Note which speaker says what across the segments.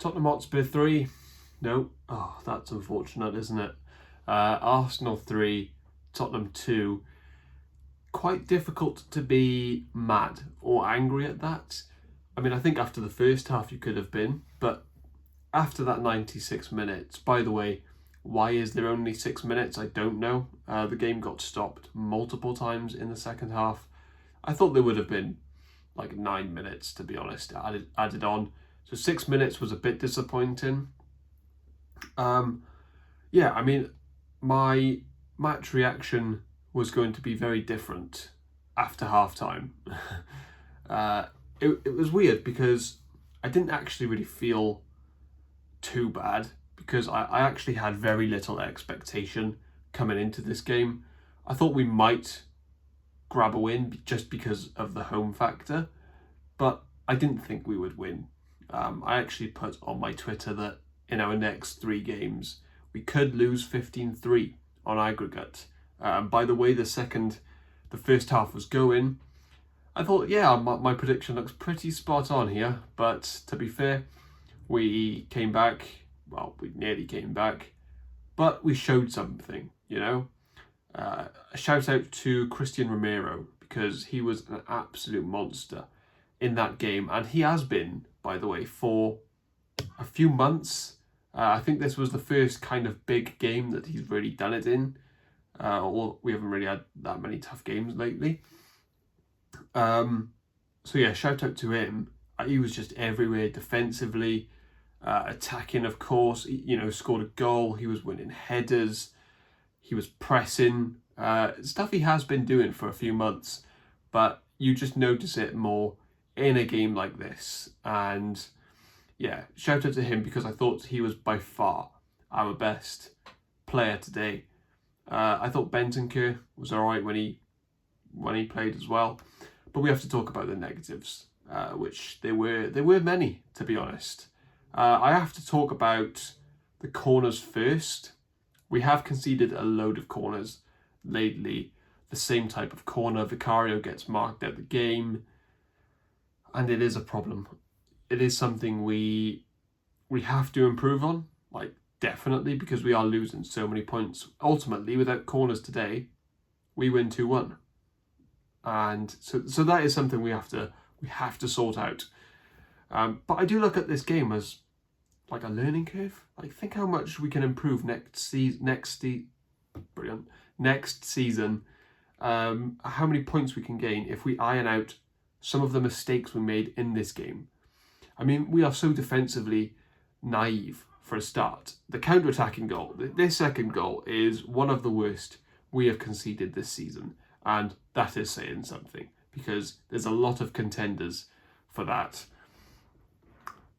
Speaker 1: Tottenham Hotspur 3. No. Oh, that's unfortunate, isn't it? Arsenal 3, Tottenham 2. Quite difficult to be mad or angry at that. I mean, I think after the first half you could have been, but after that 96 minutes, by the way, why is there only 6 minutes? I don't know. The game got stopped multiple times in the second half. I thought there would have been like 9 minutes, to be honest, added on. So 6 minutes was a bit disappointing. Yeah, I mean, my match reaction was going to be very different after half time. It was weird because I didn't actually really feel too bad because I actually had very little expectation coming into this game. I thought we might grab a win just because of the home factor, but I didn't think we would win. I actually put on my Twitter that in our next 3 games, we could lose 15-3 on aggregate. By the way, the first half was going, I thought, yeah, my prediction looks pretty spot on here. But to be fair, we came back. Well, we nearly came back, but we showed something, you know. A shout out to Christian Romero because he was an absolute monster in that game, and he has been, by the way, for a few months. I think this was the first kind of big game that he's really done it in. Or we haven't really had that many tough games lately. So yeah, shout out to him. He was just everywhere defensively, attacking, of course. Scored a goal. He was winning headers. He was pressing. Stuff he has been doing for a few months, but you just notice it more in a game like this. And yeah, shout out to him because I thought he was by far our best player today. I thought Bentancur was alright when he played as well, but we have to talk about the negatives, which there were many, to be honest. I have to talk about the corners first. We have conceded a load of corners lately. The same type of corner. Vicario gets marked out the game, and it is a problem. It is something we have to improve on, like definitely, because we are losing so many points. Ultimately, without corners today, we win 2-1, and so that is something we have to sort out. But I do look at this game as like a learning curve. Like, think how much we can improve next season. How many points we can gain if we iron out some of the mistakes we made in this game. I mean, we are so defensively naive for a start. The counter-attacking goal, this second goal, is one of the worst we have conceded this season. And that is saying something because there's a lot of contenders for that.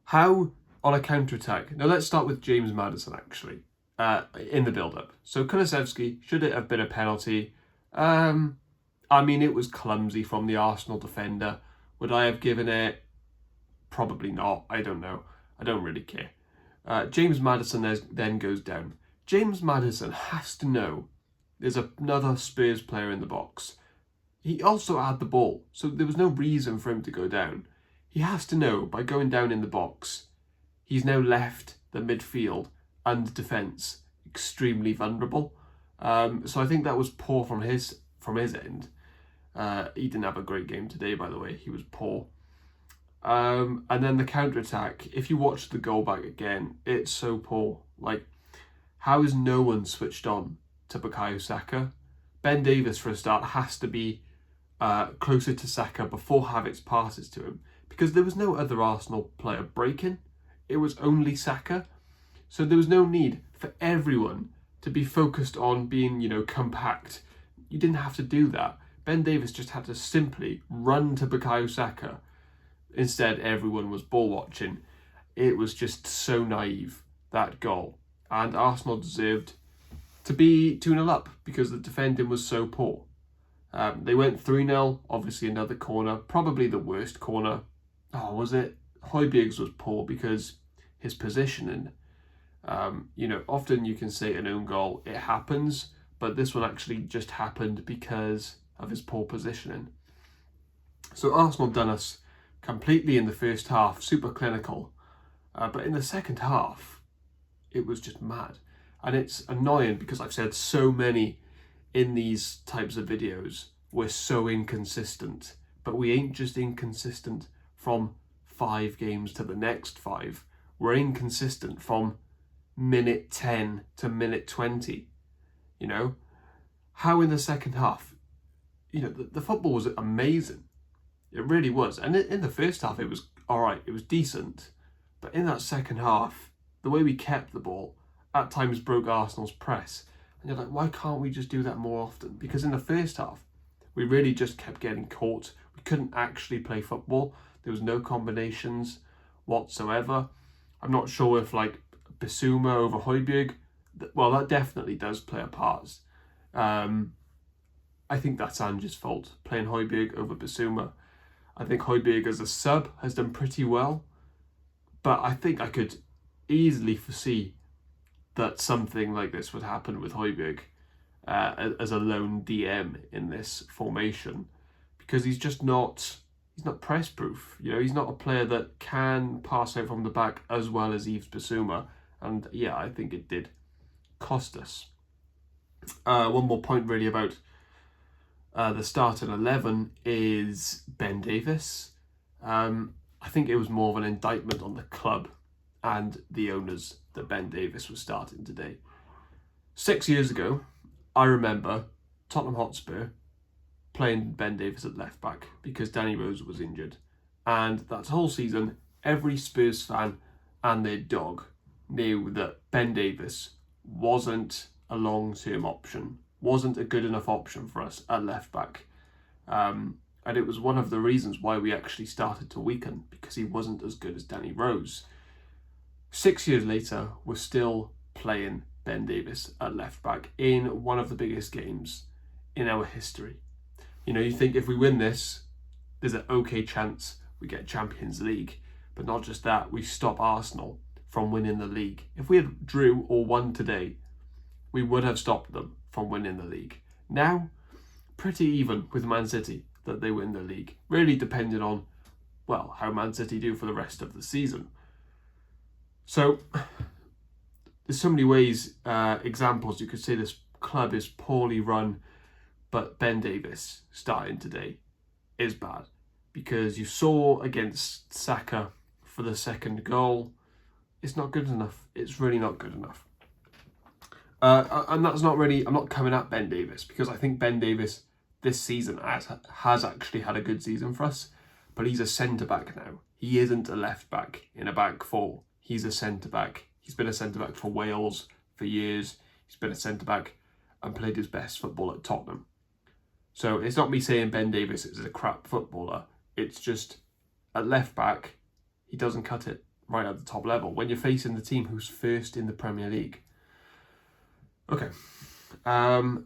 Speaker 1: How on a counter-attack? Now let's start with James Maddison actually, in the build-up. So Kulusevski, should it have been a penalty? I mean, it was clumsy from the Arsenal defender. Would I have given it? Probably not. I don't know. I don't really care. James Maddison then goes down. James Maddison has to know there's another Spurs player in the box. He also had the ball, so there was no reason for him to go down. He has to know by going down in the box, he's now left the midfield and defence extremely vulnerable. So I think that was poor from his end. He didn't have a great game today, by the way. He was poor. And then the counter-attack, if you watch the goal back again, it's so poor. Like, how is no one switched on to Bukayo Saka? Ben Davies, for a start, has to be closer to Saka before Havertz passes to him, because there was no other Arsenal player breaking. It was only Saka. So there was no need for everyone to be focused on being, compact. You didn't have to do that. Ben Davies just had to simply run to Bukayo Saka. Instead, everyone was ball watching. It was just so naive, that goal. And Arsenal deserved to be 2-0 up because the defending was so poor. They went 3-0, obviously another corner, probably the worst corner. Oh, was it? Højbjerg's was poor because his positioning. Often you can say an own goal, it happens, but this one actually just happened because of his poor positioning. So Arsenal done us completely in the first half, super clinical. But in the second half, it was just mad. And it's annoying because I've said so many in these types of videos, we're so inconsistent. But we ain't just inconsistent from 5 games to the next 5. We're inconsistent from minute 10 to minute 20. You know, how in the second half, the football was amazing. It really was. And in the first half, it was all right. It was decent. But in that second half, the way we kept the ball at times broke Arsenal's press. And you're like, why can't we just do that more often? Because in the first half, we really just kept getting caught. We couldn't actually play football. There was no combinations whatsoever. I'm not sure if Bissouma over Højbjerg, well, that definitely does play a part. I think that's Ange's fault, playing Højbjerg over Bissouma. I think Højbjerg as a sub has done pretty well, but I think I could easily foresee that something like this would happen with Højbjerg as a lone DM in this formation, because he's not press proof. He's not a player that can pass out from the back as well as Yves Bissouma, and yeah, I think it did cost us. One more point really about the starting 11 is Ben Davies. I think it was more of an indictment on the club and the owners that Ben Davies was starting today. 6 years ago, I remember Tottenham Hotspur playing Ben Davies at left back because Danny Rose was injured. And that whole season, every Spurs fan and their dog knew that Ben Davies wasn't a long-term option, wasn't a good enough option for us at left back. And it was one of the reasons why we actually started to weaken, because he wasn't as good as Danny Rose. 6 years later, we're still playing Ben Davies at left back in one of the biggest games in our history. You think if we win this, there's an okay chance we get Champions League. But not just that, we stop Arsenal from winning the league. If we had drew or won today, we would have stopped them from winning the league. Now, pretty even with Man City that they win the league. Really depending on, well, how Man City do for the rest of the season. So, there's so many ways, examples you could say this club is poorly run, but Ben Davies starting today is bad. Because you saw against Saka for the second goal, it's not good enough. It's really not good enough. And that's not really, I'm not coming at Ben Davies, because I think Ben Davies this season has actually had a good season for us, but he's a centre-back now. He isn't a left-back in a back four. He's a centre-back. He's been a centre-back for Wales for years. He's been a centre-back and played his best football at Tottenham. So it's not me saying Ben Davies is a crap footballer. It's just at left-back, he doesn't cut it right at the top level when you're facing the team who's first in the Premier League. Okay.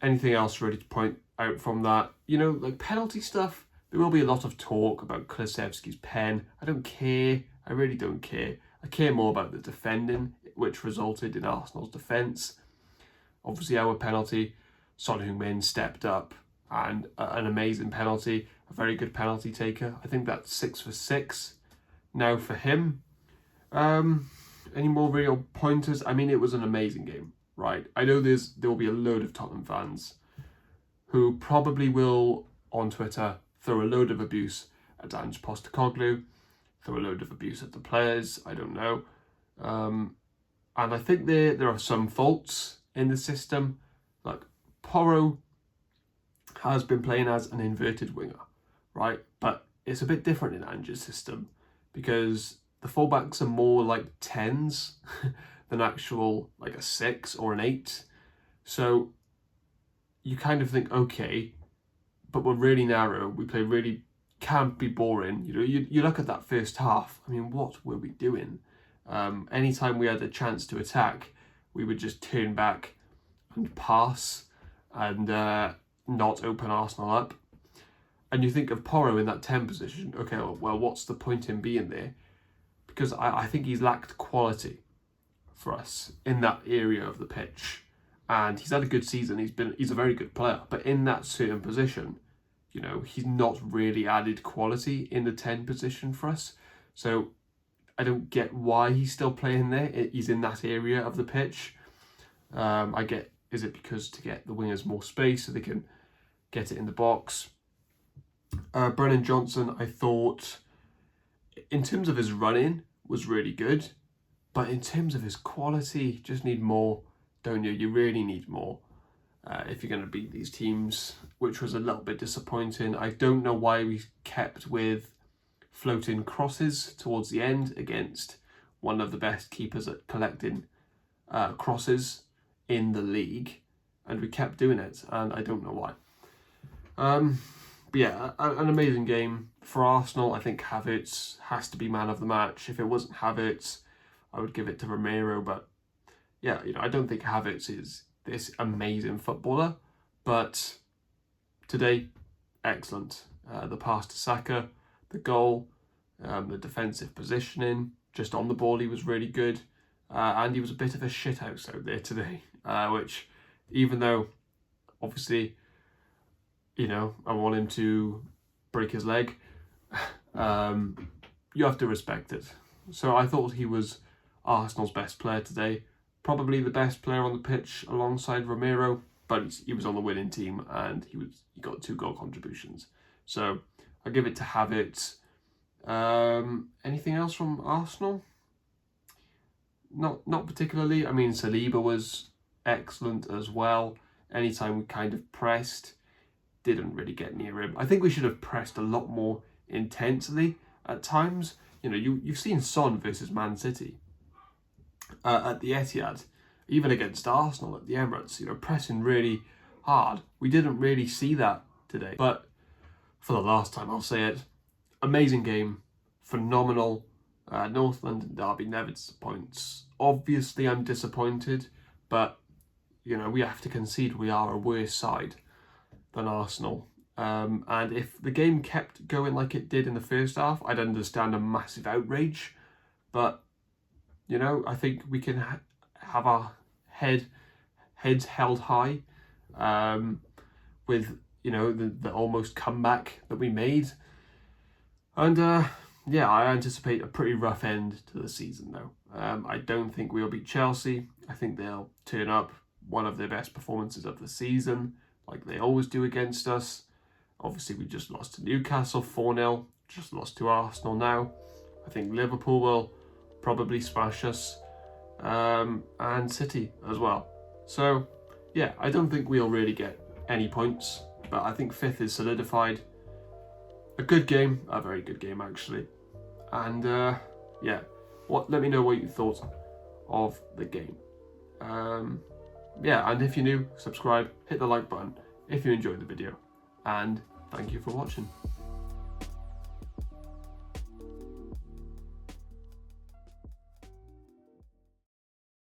Speaker 1: Anything else really to point out from that? Penalty stuff, there will be a lot of talk about Kulusevski's pen. I don't care. I really don't care. I care more about the defending, which resulted in Arsenal's defence. Obviously, our penalty, Son Heung-min stepped up and an amazing penalty, a very good penalty taker. I think that's 6 for 6 now for him. Any more real pointers? I mean, it was an amazing game, right? I know there will be a load of Tottenham fans who probably will, on Twitter, throw a load of abuse at Ange Postecoglou, throw a load of abuse at the players, I don't know. And I think there are some faults in the system. Like, Porro has been playing as an inverted winger, right? But it's a bit different in Ange's system, because the fullbacks are more like 10s than actual like a 6 or an 8. So you kind of think, okay, but we're really narrow. We play really, can't be boring. You look at that first half. I mean, what were we doing? Anytime we had a chance to attack, we would just turn back and pass and not open Arsenal up. And you think of Porro in that 10 position. Okay, well, what's the point in being there? Because I think he's lacked quality for us in that area of the pitch. And he's had a good season. He's a very good player. But in that certain position, he's not really added quality in the 10 position for us. So I don't get why he's still playing there. He's in that area of the pitch. I get, is it because to get the wingers more space so they can get it in the box? Brennan Johnson, I thought, in terms of his running, was really good. But in terms of his quality, just need more, don't you? You really need more if you're going to beat these teams, which was a little bit disappointing. I don't know why we kept with floating crosses towards the end against one of the best keepers at collecting crosses in the league, and we kept doing it, and I don't know why. But yeah, an amazing game for Arsenal. I think Havertz has to be man of the match. If it wasn't Havertz, I would give it to Romero. But yeah, I don't think Havertz is this amazing footballer, but today, excellent. The pass to Saka, the goal, the defensive positioning, just on the ball he was really good. And he was a bit of a shithouse out there today, which, even though obviously, I want him to break his leg, you have to respect it. So I thought he was Arsenal's best player today, probably the best player on the pitch alongside Romero, but he was on the winning team and he got 2 goal contributions. So I give it to Havertz. Anything else from Arsenal? Not particularly. I mean, Saliba was excellent as well. Anytime we kind of pressed, didn't really get near him. I think we should have pressed a lot more intensely at times. You've seen Son versus Man City at the Etihad, even against Arsenal at the Emirates, pressing really hard. We didn't really see that today. But for the last time, I'll say it, amazing game, phenomenal. North London derby never disappoints. Obviously, I'm disappointed, but we have to concede we are a worse side than Arsenal. And if the game kept going like it did in the first half, I'd understand a massive outrage. But I think we can have our heads held high with the almost comeback that we made. And yeah, I anticipate a pretty rough end to the season though. I don't think we'll beat Chelsea. I think they'll turn up one of their best performances of the season, like they always do against us. Obviously, we just lost to Newcastle 4-0, just lost to Arsenal now. I think Liverpool will probably smash us, and City as well. So yeah, I don't think we'll really get any points, but I think 5th is solidified. A good game, a very good game actually. And yeah, let me know what you thought of the game. Yeah, and if you're new, subscribe, hit the like button if you enjoyed the video, and thank you for watching.